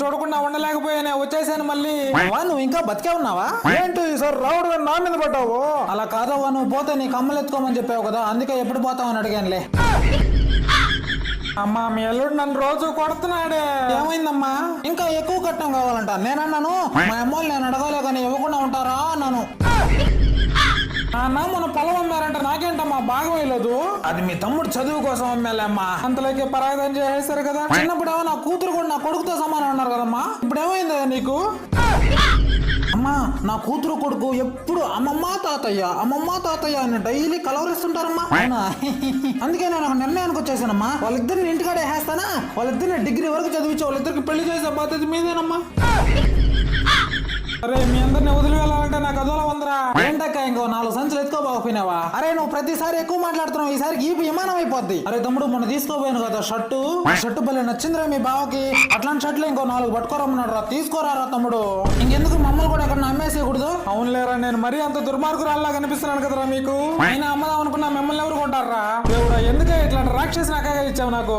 చూడకుండా ఉండలేకపోయానే, వచ్చేసాను మళ్ళీ. నువ్వు ఇంకా బతికే ఉన్నావా? ఏంటి సార్ రావుడు నా మీద పడ్డావు? అలా కాదవ్వా, నువ్వు పోతే నీ కమ్మలు ఎత్తుకోమని చెప్పావు కదా, అందుకే ఎప్పుడు పోతావని అడిగానులే. అమ్మా మీ అల్లుడు నన్ను రోజు కొడుతున్నాడే. ఏమైందమ్మా? ఇంకా ఎక్కువ కట్నం కావాలంట. నేనన్నాను మా అమ్మోళ్ళు నేను అడగాలే కానీ ఇవ్వకుండా ఉంటారా అన్నాను. నాన్న మన పొలం అమ్మారంట, నాకేంటమ్మా బాగా వేయలేదు. అది మీ తమ్ముడు చదువు కోసం అమ్మేలేమ్మా. అంతలోకి పరాగం చేసేస్తారు కదా. చిన్నప్పుడేమో నా కూతురు కూడా నా కొడుకుతో సమానం అన్నారు కదమ్మా, ఇప్పుడు ఏమైందా నీకు? అమ్మా నా కూతురు కొడుకు ఎప్పుడు అమ్మమ్మ తాతయ్య అని డైలీ కలవరిస్తుంటారమ్మా. అవునా? అందుకే నేను ఒక నిర్ణయానికి వచ్చేసానమ్మా, వాళ్ళిద్దరిని ఇంటికాడే వేస్తానా, వాళ్ళిద్దరిని డిగ్రీ వరకు చదివించి వాళ్ళిద్దరికి పెళ్లి చేసే బాధ్యత మీదేనమ్మా. అరే మీ అందరిని వదిలి వెళ్ళాలంటే నాకు అదోలా ఉందిరా. ఏంటక్క ఇంకో 4 సంచులు ఎత్తుకోబాకపోయినావా? అరే నువ్వు ప్రతిసారి ఎక్కువ మాట్లాడుతున్నావు, ఈసారి ఈ విమానం అయిపోద్ది. అరే తమ్ముడు మొన్న తీసుకోపోయాను కదా షర్టు భలే నచ్చిందిరా మీ బావకి. అట్లాంటి షర్ట్లు ఇంకో 4 పట్టుకోరమ్మన్నాడు రా, తీసుకోరా తమ్ముడు. ఇంకెందుకు మమ్మల్ని కూడా ఎక్కడ అమ్మేసేయకూడదు? అవునులేరా, నేను మరీ అంత దుర్మార్గురాల్లా కనిపిస్తున్నాను కదరా మీకు. అయినా అమ్మదాం అనుకున్నా, మిమ్మల్ని ఎవరు కొంటారా? దేవుడా ఎందుకే ఇట్లాంటి రాక్షసి నాకాగా ఇచ్చావు నాకు?